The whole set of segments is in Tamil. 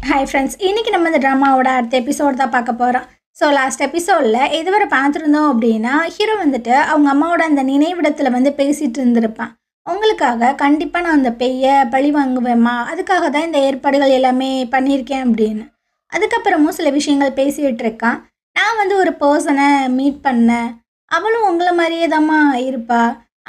ஹாய் ஃப்ரெண்ட்ஸ், இன்றைக்கி நம்ம இந்த ட்ராமாவோட அடுத்த எபிசோட் தான் பார்க்க போகிறோம். ஸோ லாஸ்ட் எபிசோடில் இதுவரை பார்த்துருந்தோம் அப்படின்னா, ஹீரோ வந்துட்டு அவங்க அம்மாவோட அந்த நினைவிடத்தில் வந்து பேசிகிட்டு இருந்திருப்பான். உங்களுக்காக கண்டிப்பாக நான் அந்த பெய்யை பழி வாங்குவேம்மா, அதுக்காக தான் இந்த ஏற்பாடுகள் எல்லாமே பண்ணியிருக்கேன் அப்படின்னு. அதுக்கப்புறமும் சில விஷயங்கள் பேசிகிட்டு இருக்கான். நான் வந்து ஒரு பர்சனை மீட் பண்ணேன், அவளும் உங்களை மாதிரியே தாம்மா இருப்பா.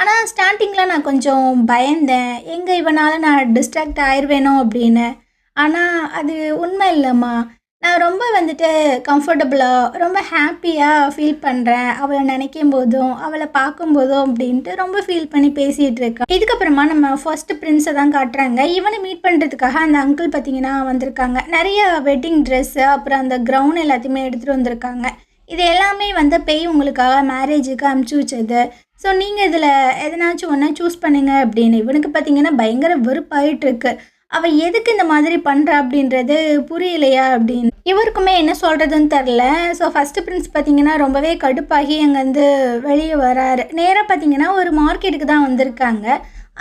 ஆனால் ஸ்டார்டிங்கில் நான் கொஞ்சம் பயந்தேன், எங்கே இவனால் நான் டிஸ்ட்ராக்ட் ஆயிடுவேனோ அப்படின்னு. ஆனால் அது உண்மை இல்லைம்மா. நான் ரொம்ப வந்துட்டு கம்ஃபர்டபுளாக ரொம்ப ஹாப்பியாக ஃபீல் பண்ணுறேன், அவளை நினைக்கும் போதும் அவளை பார்க்கும்போதும் அப்படின்ட்டு ரொம்ப ஃபீல் பண்ணி பேசிகிட்டு இருக்கேன். இதுக்கப்புறமா நம்ம ஃபர்ஸ்ட் பிரின்ஸை தான் காட்டுறாங்க. இவனை மீட் பண்ணுறதுக்காக அந்த அங்கிள் பார்த்திங்கன்னா வந்திருக்காங்க. நிறைய வெட்டிங் ட்ரெஸ்ஸு அப்புறம் அந்த க்ரௌன் எல்லாத்தையுமே எடுத்துகிட்டு வந்திருக்காங்க. இது எல்லாமே வந்து பேய் உங்களுக்காக மேரேஜுக்கு அமுச்சு வச்சது. ஸோ நீங்கள் இதில் எதனாச்சும் ஒன்றா சூஸ் பண்ணுங்க அப்படின்னு. இவனுக்கு பார்த்திங்கன்னா பயங்கர வெறுப்பாயிட்டுருக்கு. அவள் எதுக்கு இந்த மாதிரி பண்ணுறா அப்படின்றது புரியலையா அப்படின்னு. இவருக்குமே என்ன சொல்கிறதுன்னு தெரில. ஸோ ஃபஸ்ட்டு பிரின்ஸ் பார்த்திங்கன்னா ரொம்பவே கடுப்பாகி அங்கேருந்து வெளியே வராரு. நேராக பார்த்திங்கன்னா ஒரு மார்க்கெட்டுக்கு தான் வந்திருக்காங்க.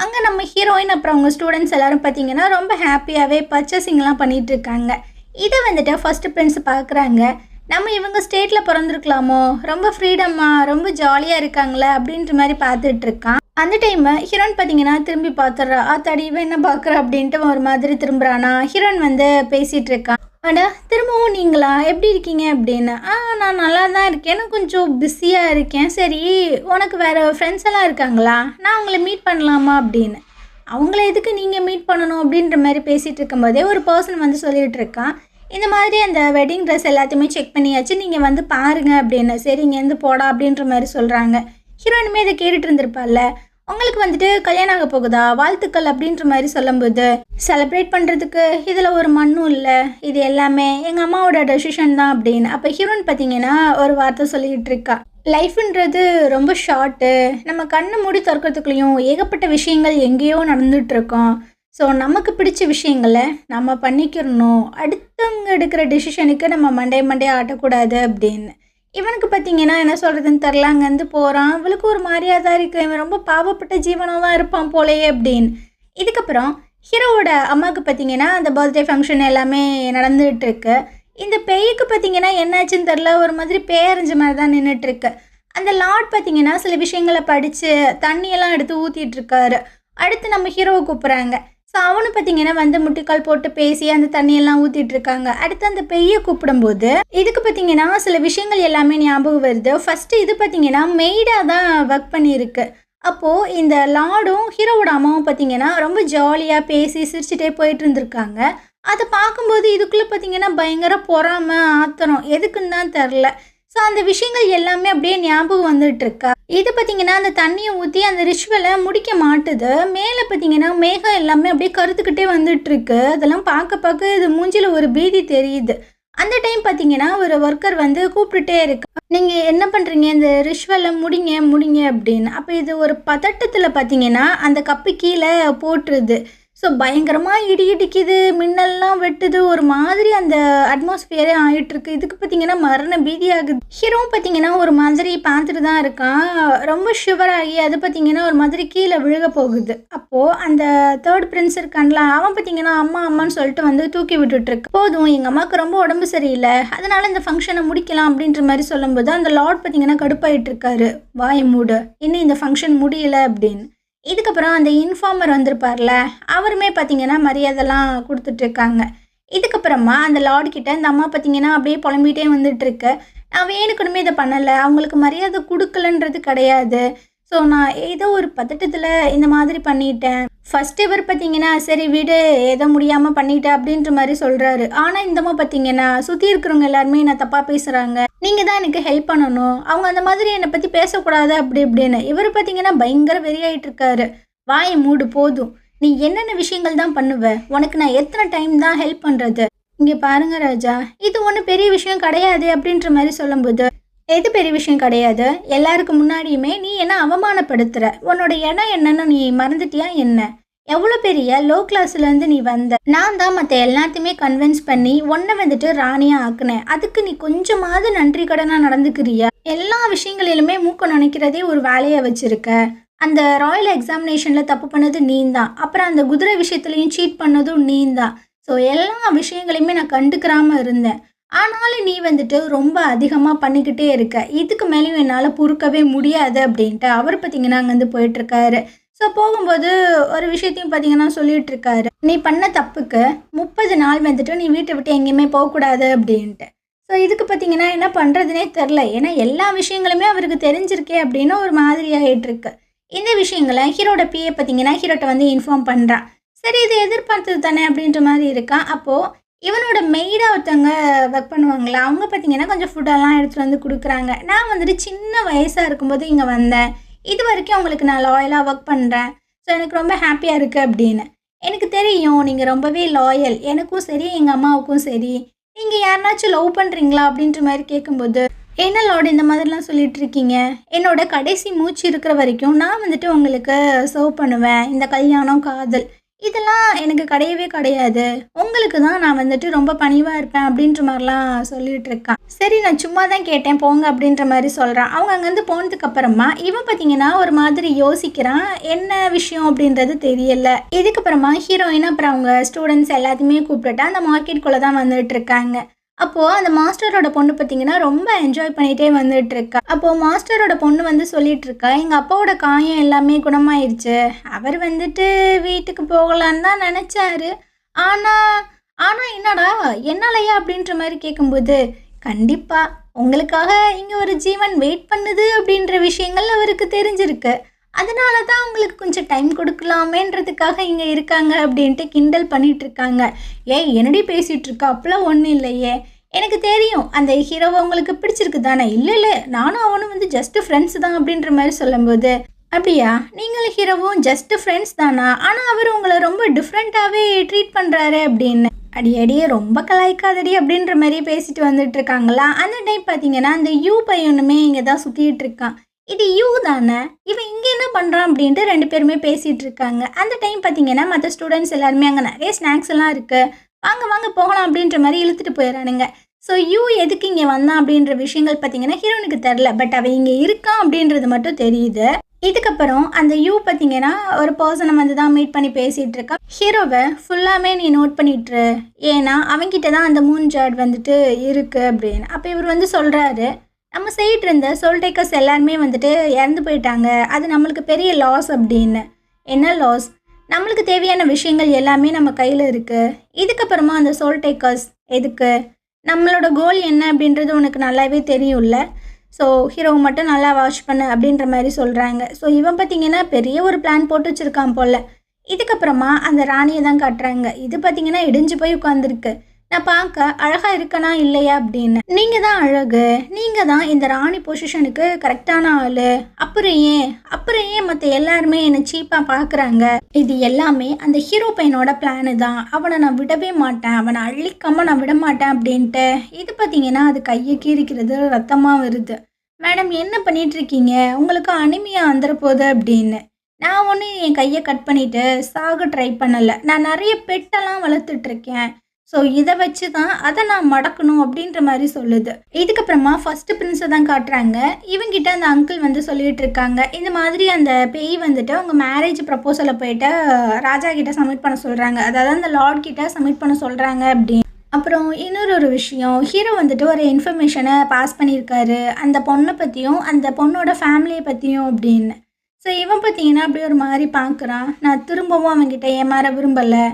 அங்கே நம்ம ஹீரோயின் அப்புறம் அவங்க ஸ்டூடெண்ட்ஸ் எல்லோரும் பார்த்திங்கன்னா ரொம்ப ஹாப்பியாகவே பர்ச்சேசிங்லாம் பண்ணிகிட்ருக்காங்க. இதை வந்துட்டு ஃபஸ்ட்டு பிரின்ஸ் பார்க்குறாங்க. நம்ம இவங்க ஸ்டேட்டில் பிறந்திருக்கலாமோ, ரொம்ப ஃப்ரீடமாக ரொம்ப ஜாலியாக இருக்காங்களே அப்படின்ற மாதிரி பார்த்துட்ருக்கான். அந்த டைமு ஹீரோயின் பார்த்தீங்கன்னா திரும்பி பார்த்துட்றா. ஆத்தாடி இவன் என்ன பார்க்குறா அப்படின்ட்டு ஒரு மாதிரி திரும்புகிறானா. ஹீரோயின் வந்து பேசிகிட்டு இருக்கான். அடா திரும்பவும் நீங்களா, எப்படி இருக்கீங்க அப்படின்னு. நான் நல்லா தான் இருக்கேன், நான் கொஞ்சம் பிஸியாக இருக்கேன். சரி உனக்கு வேறு ஃப்ரெண்ட்ஸ் எல்லாம் இருக்காங்களா, நான் அவங்கள மீட் பண்ணலாமா அப்படின்னு. அவங்கள எதுக்கு நீங்கள் மீட் பண்ணணும் அப்படின்ற மாதிரி பேசிகிட்டு இருக்கும்போதே ஒரு பர்சன் வந்து சொல்லிகிட்டு இருக்கான். இந்த மாதிரி அந்த வெட்டிங் ட்ரெஸ் எல்லாத்தையுமே செக் பண்ணியாச்சு, நீங்கள் வந்து பாருங்கள் அப்படின்னு. சரி இங்கேருந்து போடா அப்படின்ற மாதிரி சொல்கிறாங்க. ஹீரோயினுமே இதை கேட்டுட்டு இருந்திருப்பாள்ல. உங்களுக்கு வந்துட்டு கல்யாணம் ஆக போகுதா, வாழ்த்துக்கள் அப்படின்ற மாதிரி சொல்லும்போது, செலிப்ரேட் பண்ணுறதுக்கு இதில் ஒரு மண்ணும் இல்லை, இது எல்லாமே எங்கள் அம்மாவோட டெசிஷன் தான் அப்படின்னு. அப்போ ஹீரோயின் பார்த்தீங்கன்னா ஒரு வார்த்தை சொல்லிக்கிட்டு இருக்கா. லைஃப்ன்றது ரொம்ப ஷார்ட்டு, நம்ம கண்ணை மூடி திறக்கிறதுக்குள்ளேயும் ஏகப்பட்ட விஷயங்கள் எங்கேயோ நடந்துகிட்ருக்கோம். ஸோ நமக்கு பிடிச்ச விஷயங்களை நம்ம பண்ணிக்கிறணும், அடுத்தவங்க எடுக்கிற டெசிஷனுக்கு நம்ம மண்டே ஆட்டக்கூடாது அப்படின்னு. இவனுக்கு பார்த்தீங்கன்னா என்ன சொல்கிறதுன்னு தெரில. அங்கேருந்து போகிறான். அவளுக்கு ஒரு மாதிரியாக தான் இருக்குது, இவன் ரொம்ப பாவப்பட்ட ஜீவனாக தான் இருப்பான் போலையே அப்படின்னு. இதுக்கப்புறம் ஹீரோவோட அம்மாவுக்கு பார்த்தீங்கன்னா அந்த பர்த்டே ஃபங்க்ஷன் எல்லாமே நடந்துகிட்ருக்கு. இந்த பேய்க்கு பார்த்தீங்கன்னா என்னாச்சுன்னு தெரில, ஒரு மாதிரி பேயறிஞ்ச மாதிரி தான் நின்றுட்டுருக்கு. அந்த லார்ட் பார்த்தீங்கன்னா சில விஷயங்களை படித்து தண்ணியெல்லாம் எடுத்து ஊற்றிட்டுருக்காரு. அடுத்து நம்ம ஹீரோவை கூப்பிட்றாங்க. ஸோ அவனு பார்த்தீங்கன்னா வந்து முட்டிக்கால் போட்டு பேசி அந்த தண்ணியெல்லாம் ஊற்றிட்டு இருக்காங்க. அடுத்து அந்த பெய்யை கூப்பிடும்போது இதுக்கு பார்த்தீங்கன்னா சில விஷயங்கள் எல்லாமே ஞாபகம் வருது. ஃபஸ்ட்டு இது பார்த்தீங்கன்னா மெய்டாக தான் ஒர்க் பண்ணியிருக்கு. அப்போது இந்த லார்டும் ஹீரோவோட அம்மாவும் பார்த்தீங்கன்னா ரொம்ப ஜாலியாக பேசி சிரிச்சுட்டே போயிட்டு இருந்திருக்காங்க. அதை பார்க்கும்போது இதுக்குள்ளே பார்த்தீங்கன்னா பயங்கர பொறாமை ஆத்திரம், எதுக்குன்னு தான் தெரில. ஸோ அந்த விஷயங்கள் எல்லாமே அப்படியே ஞாபகம் வந்துட்டுருக்கா. இது பார்த்திங்கன்னா அந்த தண்ணியை ஊற்றி அந்த ரிச்சுவலை முடிக்க மாட்டுது. மேலே பார்த்திங்கன்னா மேகம் எல்லாமே அப்படியே கருத்துக்கிட்டே வந்துட்டுருக்கு. அதெல்லாம் பார்க்க இது மூஞ்சில் ஒரு பீதி தெரியுது. அந்த டைம் பார்த்திங்கன்னா ஒரு ஒர்க்கர் வந்து கூப்பிட்டுட்டே இருக்கு, நீங்கள் என்ன பண்ணுறீங்க, இந்த ரிச்சுவலை முடிங்க அப்படின்னு. அப்போ இது ஒரு பதட்டத்தில் பார்த்திங்கன்னா அந்த கப்பு கீழே போட்டுருது. ஸோ பயங்கரமாக இடி இடிக்குது, மின்னல்லாம் வெட்டுது, ஒரு மாதிரி அந்த அட்மாஸ்பியரே ஆகிட்டுருக்கு. இதுக்கு பார்த்திங்கன்னா மரண பீதி ஆகுது. ஹீரோவும் பார்த்திங்கன்னா ஒரு மாதிரி பார்த்துட்டு தான் இருக்கான். ரொம்ப ஷிவர் ஆகி அது பார்த்திங்கன்னா ஒரு மாதிரி கீழே விழுக போகுது. அப்போது அந்த தேர்ட் பிரின்ஸ் இருக்கான்ல, அவன் பார்த்திங்கன்னா அம்மான்னு சொல்லிட்டு வந்து தூக்கி விட்டுட்டுருக்கு. போதும், எங்கள் அம்மாவுக்கு ரொம்ப உடம்பு சரியில்லை, அதனால் இந்த ஃபங்க்ஷனை முடிக்கலாம் அப்படின்ற மாதிரி சொல்லும்போது அந்த லார்ட் பார்த்திங்கன்னா கடுப்பாயிட்டு இருக்காரு. வாயை மூடு, இன்னும் இந்த ஃபங்க்ஷன் முடியல அப்படின்னு. இதுக்கப்புறம் அந்த இன்ஃபார்மர் வந்திருப்பார்ல, அவருமே பார்த்திங்கன்னா மரியாதைலாம் கொடுத்துட்ருக்காங்க. இதுக்கப்புறமா அந்த லார்ட்கிட்ட இந்த அம்மா பார்த்திங்கன்னா அப்படியே புலம்பிகிட்டே வந்துட்டுருக்கு. நான் வேணுக்கணுமே இதை பண்ணலை, அவங்களுக்கு மரியாதை கொடுக்கலன்றது கிடையாது. ஸோ நான் ஏதோ ஒரு பதட்டத்தில் இந்த மாதிரி பண்ணிட்டேன். ஃபஸ்ட்டு இவர் பார்த்திங்கன்னா சரி வீடு ஏதோ முடியாமல் பண்ணிட்டேன் அப்படின்ற மாதிரி சொல்கிறாரு. ஆனால் இந்தம்மா பார்த்திங்கன்னா சுற்றி இருக்கிறவங்க எல்லாருமே என்னை தப்பாக பேசுகிறாங்க, நீங்கள் தான் எனக்கு ஹெல்ப் பண்ணணும், அவங்க அந்த மாதிரி என்னை பற்றி பேசக்கூடாது அப்படி இப்படின்னு. இவர் பார்த்திங்கன்னா பயங்கர வெறியாயிட்டிருக்காரு. வாயை மூடு போதும், நீ என்னென்ன விஷயங்கள் தான் பண்ணுவ, உனக்கு நான் எத்தனை டைம் தான் ஹெல்ப் பண்ணுறது, இங்கே பாருங்க ராஜா, இது ஒன்றும் பெரிய விஷயம் கிடையாது அப்படின்ற மாதிரி சொல்லும்போது, எது பெரிய விஷயம் கிடையாது, எல்லாருக்கும் முன்னாடியுமே நீ என்ன அவமானப்படுத்துகிற, உன்னோட இடம் என்னன்னு நீ மறந்துட்டியா என்ன, எவ்வளோ பெரிய லோ கிளாஸ்லேருந்து நீ வந்த, நான் தான் மற்ற எல்லாத்தையுமே கன்வின்ஸ் பண்ணி உன்னை வந்துட்டு ராணியாக ஆக்குனேன், அதுக்கு நீ கொஞ்சமாவது நன்றி கடனாக நடந்துக்கிறியா, எல்லா விஷயங்களிலுமே மூக்க நினைக்கிறதே ஒரு வேலையை வச்சுருக்க, அந்த ராயல் எக்ஸாமினேஷனில் தப்பு பண்ணது நீ தான், அப்புறம் அந்த குதிரை விஷயத்துலையும் சீட் பண்ணதும் நீ தான், ஸோ எல்லா விஷயங்களையுமே நான் கண்டுக்கிறாம இருந்தேன். ஆனாலும் நீ வந்துட்டு ரொம்ப அதிகமா பண்ணிக்கிட்டே இருக்க. இதுக்கு மேலேயும் என்னால பொறுக்கவே முடியாது அப்படின்ட்டு அவர் பார்த்தீங்கன்னா அங்கேருந்து போயிட்டுருக்காரு. ஸோ போகும்போது ஒரு விஷயத்தையும் பார்த்தீங்கன்னா சொல்லிட்டுருக்காரு. நீ பண்ண தப்புக்கு 30 நாள் வந்துட்டு நீ வீட்டை விட்டு எங்கேயுமே போகக்கூடாது அப்படின்ட்டு. ஸோ இதுக்கு பார்த்தீங்கன்னா என்ன பண்ணுறதுனே தெரில. ஏன்னா எல்லா விஷயங்களுமே அவருக்கு தெரிஞ்சிருக்கே அப்படின்னு ஒரு மாதிரி ஆகிட்டுருக்கு. இந்த விஷயங்களை ஹீரோட பிஏ பார்த்தீங்கன்னா ஹீரோட்ட வந்து இன்ஃபார்ம் பண்ணுறான். சரி இது எதிர்பார்த்தது தானே அப்படின்ற மாதிரி இருக்கான். அப்போது இவனோட மெய்டா ஒருத்தவங்க ஒர்க் பண்ணுவாங்களா, அவங்க பார்த்தீங்கன்னா கொஞ்சம் ஃபுட்டெல்லாம் எடுத்துகிட்டு வந்து கொடுக்குறாங்க. நான் வந்துட்டு சின்ன வயசாக இருக்கும்போது இங்கே வந்தேன். இது வரைக்கும் உங்களுக்கு நான் லாயலாக ஒர்க் பண்ணுறேன். ஸோ எனக்கு ரொம்ப ஹாப்பியாக இருக்குது அப்படின்னு. எனக்கு தெரியும் நீங்கள் ரொம்பவே லாயல். எனக்கும் சரி எங்கள் அம்மாவுக்கும் சரி. நீங்கள் யாருனாச்சும் லவ் பண்ணுறீங்களா அப்படின்ற மாதிரி கேட்கும்போது, என்ன லார்ட் இந்த மாதிரிலாம் சொல்லிட்டு இருக்கீங்க? என்னோட கடைசி மூச்சு இருக்கிற வரைக்கும் நான் வந்துட்டு உங்களுக்கு சர்வ் பண்ணுவேன். இந்த கல்யாணம், காதல் இதெல்லாம் எனக்கு கிடையவே கிடையாது. உங்களுக்கு தான் நான் வந்துட்டு ரொம்ப பணிவாக இருப்பேன் அப்படின்ற மாதிரிலாம் சொல்லிட்டு இருக்கான். சரி நான் சும்மா தான் கேட்டேன் போங்க அப்படின்ற மாதிரி சொல்கிறான். அவங்க அங்கேருந்து போனதுக்கு அப்புறமா இவன் பார்த்தீங்கன்னா ஒரு மாதிரி யோசிக்கிறான். என்ன விஷயம் அப்படின்றது தெரியல. இதுக்கப்புறமா ஹீரோயின் அப்புறம் அவங்க ஸ்டூடெண்ட்ஸ் எல்லாத்தையுமே கூப்பிட்டுட்டு அந்த மார்க்கெட்டுக்குள்ளே தான் வந்துட்டு இருக்காங்க. அப்போது அந்த மாஸ்டரோட பொண்ணு பார்த்தீங்கன்னா ரொம்ப என்ஜாய் பண்ணிகிட்டே வந்துட்டு இருக்கா. அப்போது மாஸ்டரோட பொண்ணு வந்து சொல்லிட்டு இருக்கா, எங்கள் அப்பாவோட காயம் எல்லாமே குணமாயிருச்சு. அவர் வந்துட்டு வீட்டுக்கு போகலான்னு தான் நினச்சாரு. ஆனால் ஆனால் என்னடா என்னாலயா அப்படின்ற மாதிரி கேட்கும்போது, கண்டிப்பாக உங்களுக்காக இங்கே ஒரு ஜீவன் வெயிட் பண்ணுது அப்படின்ற விஷயங்கள் அவருக்கு தெரிஞ்சிருக்கு. அதனால தான் உங்களுக்கு கொஞ்சம் டைம் கொடுக்கலாமேன்றதுக்காக இங்கே இருக்காங்க அப்படின்ட்டு கிண்டல் பண்ணிட்டு இருக்காங்க. ஏய் என்னடி பேசிகிட்டு இருக்கா, அப்போலாம் ஒன்றும் இல்லையே. எனக்கு தெரியும் அந்த ஹீரோவை உங்களுக்கு பிடிச்சிருக்கு தானே. இல்லை இல்லை நானும் அவனும் வந்து ஜஸ்ட் ஃப்ரெண்ட்ஸ் தான் அப்படின்ற மாதிரி சொல்லும்போது, அப்படியா நீங்களும் ஹீரோவும் ஜஸ்ட் ஃப்ரெண்ட்ஸ் தானா, ஆனால் அவர் உங்களை ரொம்ப டிஃப்ரெண்ட்டாகவே ட்ரீட் பண்ணுறாரு அப்படின்னு. அடியே ரொம்ப கலாய்க்காதடி அப்படின்ற மாதிரி பேசிட்டு வந்துட்டு இருக்காங்களா. அந்த டைம் பார்த்தீங்கன்னா அந்த யூ பையனுமே இங்கே தான் சுற்றிட்டு இருக்கான். இது யூ தானே, இவன் இங்கே என்ன பண்ணுறான் அப்படின்ட்டு 2 பேருமே பேசிகிட்டு இருக்காங்க. அந்த டைம் பார்த்தீங்கன்னா மற்ற ஸ்டூடெண்ட்ஸ் எல்லாருமே அங்கே நிறைய ஸ்நாக்ஸ் எல்லாம் இருக்குது, வாங்க வாங்க போகலாம் அப்படின்ற மாதிரி இழுத்துட்டு போயிடறானுங்க. ஸோ யூ எதுக்கு இங்கே வந்தான் அப்படின்ற விஷயங்கள் பார்த்தீங்கன்னா ஹீரோனுக்கு தெரில. பட் அவன் இங்கே இருக்கான் அப்படின்றது மட்டும் தெரியுது. இதுக்கப்புறம் அந்த யூ பார்த்தீங்கன்னா ஒரு பர்சனை வந்து தான் மீட் பண்ணி பேசிகிட்டு இருக்கா. ஹீரோவை ஃபுல்லாமே நீ நோட் பண்ணிட்டுரு, ஏன்னா அவன்கிட்ட தான் அந்த மூன் ஜாட் வந்துட்டு இருக்குது அப்படின்னு. அப்போ இவர் வந்து சொல்கிறாரு, நம்ம சைடு இருந்த சோல் டேக்கர்ஸ் எல்லாருமே வந்துட்டு இறந்து போயிட்டாங்க, அது நம்மளுக்கு பெரிய லாஸ் அப்படின்னு. என்ன லாஸ்? நம்மளுக்கு தேவையான விஷயங்கள் எல்லாமே நம்ம கையில் இருக்குது. இதுக்கப்புறமா அந்த சோல் டேக்கர்ஸ் எதுக்கு? நம்மளோட கோல் என்ன அப்படின்றது உனக்கு நல்லாவே தெரியும்ல. ஸோ ஹீரோவை மட்டும் நல்லா வாட்ச் பண்ணு அப்படின்ற மாதிரி சொல்கிறாங்க. ஸோ இவன் பார்த்தீங்கன்னா பெரிய ஒரு பிளான் போட்டு வச்சுருக்கான் போல். இதுக்கப்புறமா அந்த ராணியை தான் காட்டுறாங்க. இது பார்த்தீங்கன்னா இடிஞ்சு போய் உட்காந்துருக்கு. நான் பார்க்க அழகாக இருக்கனா இல்லையா அப்படின்னு. நீங்கள் தான் அழகு, நீங்கள் தான் இந்த ராணி பொசிஷனுக்கு கரெக்டான ஆள். அப்புறம் ஏன் மற்ற எல்லாருமே என்னை சீப்பாக பார்க்குறாங்க? இது எல்லாமே அந்த ஹீரோ பையனோட பிளானு தான். அவனை நான் விடவே மாட்டேன், அவனை அழிக்காமல் நான் விட மாட்டேன் அப்படின்ட்டு. இது பார்த்தீங்கன்னா அது கையை கீறிக்கிறது, ரத்தமாக வருது. மேடம் என்ன பண்ணிகிட்ருக்கீங்க, உங்களுக்கு அனிமியா வந்துட போகுது அப்படின்னு. நான் ஒன்றும் என் கையை கட் பண்ணிவிட்டு சாக ட்ரை பண்ணலை, நான் நிறைய பெட்டெல்லாம் வளர்த்துட்ருக்கேன். ஸோ இதை வச்சு தான் அதை நான் மடக்கணும் அப்படின்ற மாதிரி சொல்லுது. இதுக்கப்புறமா ஃபஸ்ட்டு பிரின்ஸை தான் காட்டுறாங்க. இவங்கிட்ட அந்த அங்கிள் வந்து சொல்லிகிட்டு இருக்காங்க, இந்த மாதிரி அந்த பேய் வந்துட்டு அவங்க மேரேஜ் ப்ரப்போசலை போயிட்டு ராஜா கிட்ட சப்மிட் பண்ண சொல்கிறாங்க, அதாவது அந்த லார்ட் கிட்ட சப்மிட் பண்ண சொல்கிறாங்க அப்படின்னு. அப்புறம் இன்னொரு விஷயம், ஹீரோ வந்துட்டு ஒரு இன்ஃபர்மேஷனை பாஸ் பண்ணியிருக்காரு அந்த பொண்ணை பற்றியும் அந்த பொண்ணோட ஃபேமிலியை பற்றியும் அப்படின்னு. ஸோ இவன் பார்த்தீங்கன்னா அப்படியே ஒரு மாதிரி பார்க்குறான். நான் திரும்பவும் அவங்ககிட்ட ஏமாற விரும்பலை,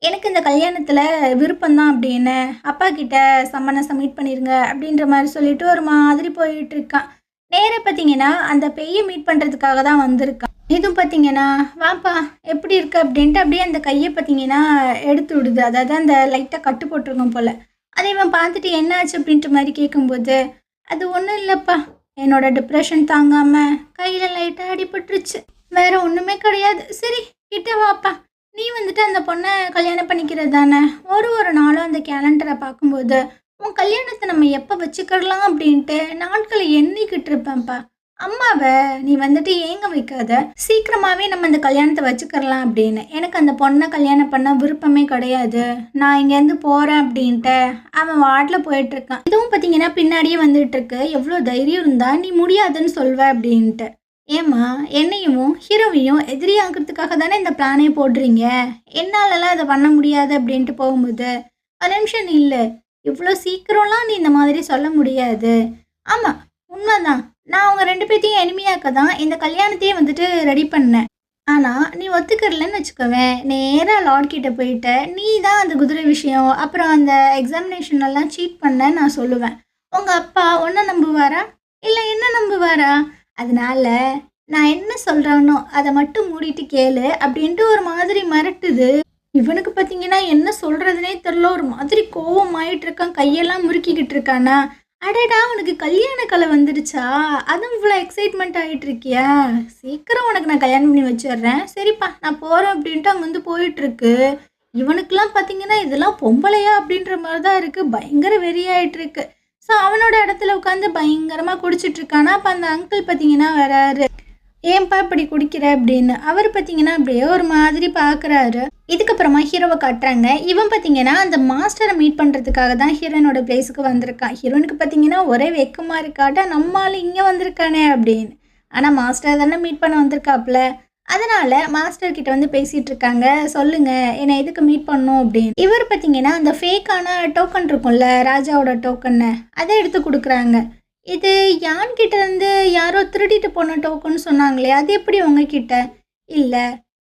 எனக்கு இந்த கல்யாணத்தில் விருப்பம்தான் அப்படின்னு அப்பா கிட்ட சம்மனை சப்மிட் பண்ணிடுங்க அப்படின்ற மாதிரி சொல்லிட்டு ஒரு மாதிரி போயிட்டு இருக்கான். நேராக பார்த்தீங்கன்னா அந்த பெய்யை மீட் பண்ணுறதுக்காக தான் வந்திருக்கான். இதுவும் பார்த்தீங்கன்னா வாப்பா எப்படி இருக்கு அப்படின்ட்டு அப்படியே அந்த கையை பார்த்தீங்கன்னா எடுத்து விடுது. அதாவது அந்த லைட்டாக கட்டு போட்டிருக்கோம் போல். அதை இவன் பார்த்துட்டு என்ன ஆச்சு அப்படின்ற மாதிரி கேட்கும்போது, அது ஒன்றும் இல்லைப்பா, என்னோட டிப்ரெஷன் தாங்காமல் கையில் லைட்டாக அடிபட்டுருச்சு, வேற ஒன்றுமே கிடையாது. சரி கிட்ட வாப்பா, நீ வந்துட்டு அந்த பொண்ணை கல்யாணம் பண்ணிக்கிறது தானே. ஒரு நாளும் அந்த கேலண்டரை பார்க்கும்போது உன் கல்யாணத்தை நம்ம எப்போ வச்சுக்கிடலாம் அப்படின்ட்டு நாட்களை எண்ணிக்கிட்டு இருப்பேன்ப்பா. அம்மாவை நீ வந்துட்டு ஏங்க வைக்காத, சீக்கிரமாகவே நம்ம அந்த கல்யாணத்தை வச்சுக்கிறலாம் அப்படின்னு. எனக்கு அந்த பொண்ணை கல்யாணம் பண்ண விருப்பமே கிடையாது, நான் இங்கேருந்து போகிறேன் அப்படின்ட்டு அவன் வார்டில் போயிட்டுருக்கான். இதுவும் பார்த்தீங்கன்னா பின்னாடியே வந்துட்டு இருக்கு, எவ்வளோ தைரியம் இருந்தால் நீ முடியாதுன்னு சொல்வ அப்படின்ட்டு. ஏம்மா, என்னையும் ஹீரோவையும் எதிரி ஆக்குறதுக்காக தானே இந்த பிளானே போடுறீங்க? என்னாலலாம் இத பண்ண முடியாது அப்படின்ட்டு போகும்போது, ஒரு நிமிஷம் நில்லு. இவ்ளோ சீக்கிரம்லாம் நீ இந்த மாதிரி சொல்ல முடியாது. ஆமா, உண்மதான். நான் அவங்க 2 பேத்தையும் எனிமியாக்க தான் இந்த கல்யாணத்தையே வந்துட்டு ரெடி பண்ணேன். ஆனா, நீ ஒத்துக்கிறலன்னு வச்சுக்கோவேன், நேரா லார்ட் கிட்ட போயிட்டு, நீ தான் அந்த குதிரை விஷயம், அப்புறம் அந்த எக்ஸாமினேஷன்லலாம் சீட் பண்ணேன்னு நான் சொல்லுவேன். உங்க அப்பா உன்ன நம்புவாரா? இல்ல என்ன நம்புவாரா? அதனால நான் என்ன சொல்றானோ அத மட்டும் மூடிட்டு கேளு அப்படின்ட்டு ஒரு மாதிரி மிரட்டுது. இவனுக்கு பார்த்தீங்கன்னா என்ன சொல்றதுன்னே தெரியல. ஒரு மாதிரி கோவமாயிட்டு இருக்கான். கையெல்லாம் முறுக்கிக்கிட்டு இருக்கானா. அடடா! உனக்கு கல்யாண கலை வந்துடுச்சா? அதுவும் இவ்வளோ எக்ஸைட்மெண்ட் ஆயிட்டு இருக்கியா? சீக்கிரம் உனக்கு நான் கல்யாணம் பண்ணி வச்சிடுறேன். சரிப்பா நான் போறேன் அப்படின்ட்டு அங்க வந்து போயிட்டுருக்கு. இவனுக்கெல்லாம் பார்த்தீங்கன்னா, இதெல்லாம் பொம்பளையா? அப்படின்ற மாரி தான் இருக்கு. பயங்கர வெறியாயிட்டு இருக்கு. ஸோ அவனோட இடத்துல உட்காந்து பயங்கரமா குடிச்சிட்டு இருக்கானா. அப்ப அந்த அங்கிள் பார்த்தீங்கன்னா வராரு. "ஏன்பா இப்படி குடிக்கிற?" அப்படின்னு. அவர் பார்த்தீங்கன்னா அப்படியே ஒரு மாதிரி பார்க்குறாரு. இதுக்கப்புறமா ஹீரோவ காட்டுறாங்க. இவன் பார்த்தீங்கன்னா, அந்த மாஸ்டர மீட் பண்றதுக்காக தான் ஹீரோயினோட பிளேஸ்க்கு வந்திருக்கான். ஹீரோயினுக்கு பார்த்தீங்கன்னா ஒரே வெக்கமா இருக்காட்டா, "நம்ம ஆளு இங்க வந்திருக்கானே" அப்படின்னு. ஆனா மாஸ்டர் தானே மீட் பண்ண வந்திருக்காப்ல. அதனால மாஸ்டர் கிட்ட வந்து பேசிட்டு இருக்காங்க. "சொல்லுங்க, என்ன எதுக்கு மீட் பண்ணணும்?" அப்படின்னு. இவர் பார்த்தீங்கன்னா, அந்த ஃபேக்கான டோக்கன் இருக்கும்ல, ராஜாவோட டோக்கன்னு, அத எடுத்து குடுக்குறாங்க. "இது யான் கிட்ட இருந்து யாரோ திருடிட்டு போன டோக்கன் சொன்னாங்களே, அது எப்படி உங்ககிட்ட?" "இல்ல,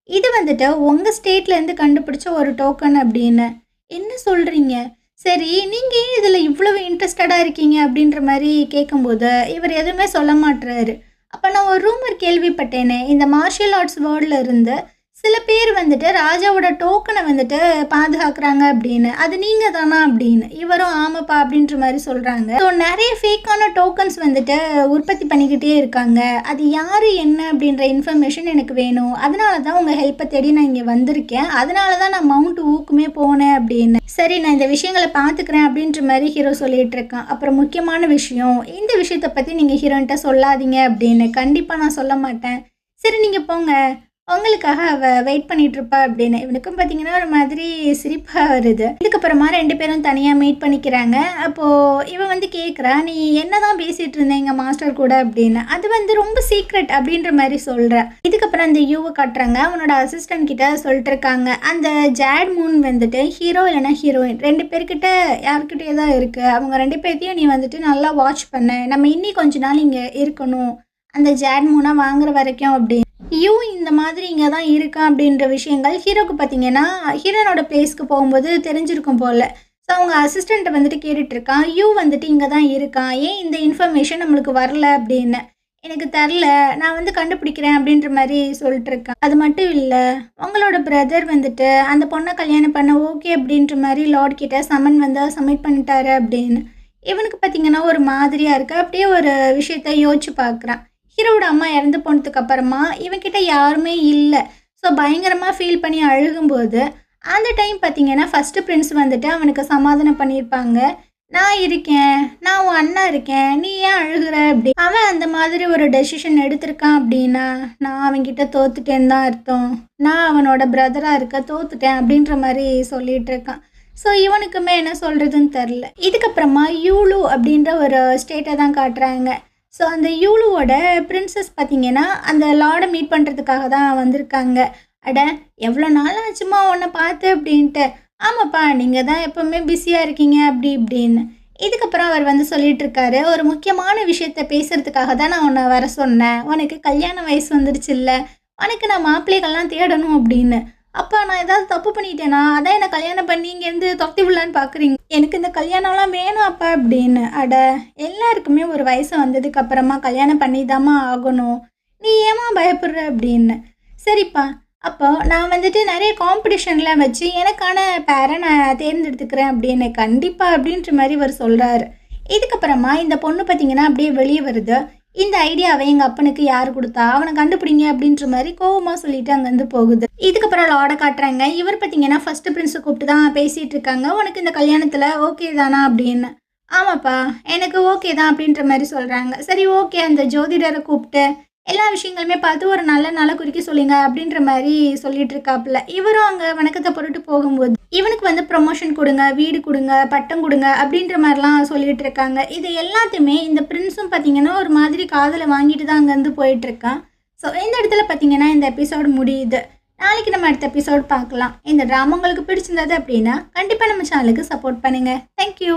இது வந்துட்டு உங்க ஸ்டேட்ல இருந்து கண்டுபிடிச்ச ஒரு டோக்கன்" அப்படின்னு. "என்ன சொல்றீங்க? சரி, நீங்க ஏன் இதுல இவ்வளவு இன்ட்ரெஸ்டடா இருக்கீங்க?" அப்படின்ற மாரி கேட்கும்போது, இவர் எதுவுமே சொல்ல மாட்றாரு. அப்ப நான் ஒரு ரூமர் கேள்விப்பட்டேனே, இந்த மார்ஷியல் ஆர்ட்ஸ் வேர்ல்ட்ல இருந்து சில பேர் வந்துட்டு ராஜாவோட டோக்கனை வந்துட்டு பாதுகாக்கிறாங்க அப்படின்னு. அது நீங்க தானா அப்படின்னு. இவரும் ஆமாப்பா அப்படின்ற மாதிரி சொல்றாங்க. ஸோ நிறைய ஃபேக்கான டோக்கன்ஸ் வந்துட்டு உற்பத்தி பண்ணிக்கிட்டே இருக்காங்க. அது யாரு என்ன அப்படின்ற இன்ஃபர்மேஷன் எனக்கு வேணும். அதனால தான் உங்க ஹெல்ப்பை தேடி நான் இங்கே வந்திருக்கேன். அதனால தான் நான் மவுண்ட் ஊக்குமே போனேன் அப்படின்னு. சரி, நான் இந்த விஷயங்களை பார்த்துக்கிறேன் அப்படின்ற மாதிரி ஹீரோ சொல்லிட்டு இருக்கான். அப்புறம் முக்கியமான விஷயம், இந்த விஷயத்தை பற்றி நீங்கள் ஹீரோன்ட்ட சொல்லாதீங்க அப்படின்னு. கண்டிப்பாக நான் சொல்ல மாட்டேன். சரி நீங்கள் போங்க, உங்களுக்காக அவ வெயிட் பண்ணிட்டு இருப்பா அப்படின்னு. இவனுக்கும் பார்த்தீங்கன்னா ஒரு மாதிரி சிரிப்பாக வருது. இதுக்கப்புறமா 2 பேரும் தனியாக மீட் பண்ணிக்கிறாங்க. அப்போது இவன் வந்து கேட்குறா, "நீ என்ன தான் பேசிகிட்டு இருந்தேன் எங்கள் மாஸ்டர் கூட" அப்படின்னு. அது வந்து ரொம்ப சீக்ரெட் அப்படின்ற மாதிரி சொல்கிறேன். இதுக்கப்புறம் அந்த யூவை காட்டுறாங்க. அவனோட அசிஸ்டன்ட் கிட்ட சொல்லிட்டு இருக்காங்க, அந்த ஜேட் மூன் வந்துட்டு ஹீரோ இல்லைனா ஹீரோயின் 2 பேர்கிட்ட யார்கிட்டயே தான் இருக்குது. அவங்க 2 பேர்த்தையும் நீ வந்துட்டு நல்லா வாட்ச் பண்ண. நம்ம இன்னி கொஞ்ச நாள் இங்கே இருக்கணும் அந்த ஜேட் மூனை வாங்குற வரைக்கும் அப்படின்னு. யூ இந்த மாதிரி இங்கே தான் இருக்கான் அப்படின்ற விஷயங்கள் ஹீரோக்கு பார்த்தீங்கன்னா ஹீரோனோட பிளேஸ்க்கு போகும்போது தெரிஞ்சிருக்கும் போல். ஸோ அவங்க அசிஸ்டண்ட்டை வந்துட்டு கேட்டுட்ருக்கான், யூ வந்துட்டு இங்கே தான் இருக்கான், ஏன் இந்த இன்ஃபர்மேஷன் நம்மளுக்கு வரல அப்படின்னு. எனக்கு தெரில, நான் வந்து கண்டுபிடிக்கிறேன் அப்படின்ற மாதிரி சொல்லிட்டு இருக்கான். அது மட்டும் இல்லை, உங்களோட பிரதர் வந்துட்டு அந்த பொண்ணை கல்யாணம் பண்ண ஓகே அப்படின்ற மாதிரி லார்ட் கிட்ட சமன் வந்து சப்மிட் பண்ணிட்டாரு அப்படின்னு. இவனுக்கு பார்த்தீங்கன்னா ஒரு மாதிரியாக இருக்கு. அப்படியே ஒரு விஷயத்த யோசிச்சு பார்க்குறான். ஹீரோட அம்மா இறந்து போனதுக்கு அப்புறமா இவன்கிட்ட யாருமே இல்லை. ஸோ பயங்கரமாக ஃபீல் பண்ணி அழுகும்போது அந்த டைம் பார்த்தீங்கன்னா ஃபஸ்ட்டு பிரின்ஸ் வந்துட்டு அவனுக்கு சமாதானம் பண்ணியிருப்பாங்க. "நான் இருக்கேன், நான் உன் அண்ணா இருக்கேன், நீ ஏன் அழுகுற?" அப்படி. அவன் அந்த மாதிரி ஒரு டெசிஷன் எடுத்திருக்கான் அப்படின்னா, நான் அவன்கிட்ட தோத்துட்டேன்னு தான் அர்த்தம். நான் அவனோட பிரதராக இருக்க தோத்துட்டேன் அப்படின்ற மாதிரி சொல்லிட்டு இருக்கான். ஸோ இவனுக்குமே என்ன சொல்கிறதுன்னு தெரில. இதுக்கப்புறமா யூலு அப்படின்ற ஒரு ஸ்டேட்டை தான் காட்டுறாங்க. ஸோ அந்த யூலுவோட பிரின்சஸ் பார்த்தீங்கன்னா அந்த லார்டை மீட் பண்ணுறதுக்காக தான் வந்திருக்காங்க. "அட, எவ்வளோ நாள் ஆச்சுமா உன்னை பார்த்து" அப்படின்ட்டு. "ஆமாப்பா, நீங்கள் தான் எப்போவுமே பிஸியாக இருக்கீங்க" அப்படி இப்படின்னு. இதுக்கப்புறம் அவர் வந்து சொல்லிட்டு இருக்காரு, "ஒரு முக்கியமான விஷயத்த பேசுகிறதுக்காக தான் நான் உன்னை வர சொன்னேன். உனக்கு கல்யாண வயசு வந்துடுச்சுல்ல, உனக்கு நான் மாப்பிள்ளைகள்லாம் தேடணும்" அப்படின்னு. "அப்பா, நான் ஏதாவது தப்பு பண்ணிட்டேனா? அதான் என்னை கல்யாணம் பண்ணி இங்கேருந்து துரத்தி விடலான்னு பார்க்குறீங்க. எனக்கு இந்த கல்யாணம்லாம் வேணாம் அப்பா" அப்படின்னு. "அட, எல்லாருக்குமே ஒரு வயசு வந்ததுக்கு அப்புறமா கல்யாணம் பண்ணிதாம்மா ஆகணும். நீ ஏம்மா பயப்படுற?" அப்படின்னு. "சரிப்பா, அப்போ நான் வந்துட்டு நிறைய காம்படிஷன்லாம் வச்சு எனக்கான பேரை நான் தேர்ந்தெடுத்துக்கிறேன்" அப்படின்னு. "கண்டிப்பா" அப்படின்ற மாதிரி அவர் சொல்கிறாரு. இதுக்கப்புறமா இந்த பொண்ணு பார்த்தீங்கன்னா அப்படியே வெளியே வருது. இந்த ஐடியாவை எங்கள் அப்பனுக்கு யார் கொடுத்தா, அவனை கண்டுபிடிங்க அப்படின்ற மாதிரி கோவமாக சொல்லிட்டு அங்கேருந்து போகுது. இதுக்கப்புறம் லார்டை காட்டுறாங்க. இவர் பார்த்தீங்கன்னா ஃபஸ்ட்டு பிரின்ஸை கூப்பிட்டு தான் பேசிகிட்டு இருக்காங்க. "உனக்கு இந்த கல்யாணத்தில் ஓகே தானா?" அப்படின்னு. "ஆமாப்பா, எனக்கு ஓகே தான்" அப்படின்ற மாதிரி சொல்கிறாங்க. "சரி, ஓகே, அந்த ஜோதிடரை கூப்பிட்டு எல்லா விஷயங்களுமே பார்த்து ஒரு நல்ல நாளை குறிக்க சொல்லுங்க" அப்படின்ற மாதிரி சொல்லிட்டு இருக்காப்புல. இவரும் அங்கே வணக்கத்தை போட்டுட்டு போகும்போது இவனுக்கு வந்து ப்ரொமோஷன் கொடுங்க, வீடு கொடுங்க, பட்டம் கொடுங்க அப்படின்ற மாதிரிலாம் சொல்லிட்டு இருக்காங்க. இது எல்லாத்தையுமே இந்த பிரின்ஸும் பார்த்தீங்கன்னா ஒரு மாதிரி காதில் வாங்கிட்டு தான் அங்கேருந்து போயிட்டுருக்கான். ஸோ இந்த இடத்துல பார்த்தீங்கன்னா இந்த எபிசோடு முடியுது. நாளைக்கு நம்ம அடுத்த எபிசோடு பார்க்கலாம். இந்த ட்ராமா உங்களுக்கு பிடிச்சிருந்தது அப்படின்னா கண்டிப்பாக நம்ம சேனலுக்கு சப்போர்ட் பண்ணுங்கள். தேங்க்யூ.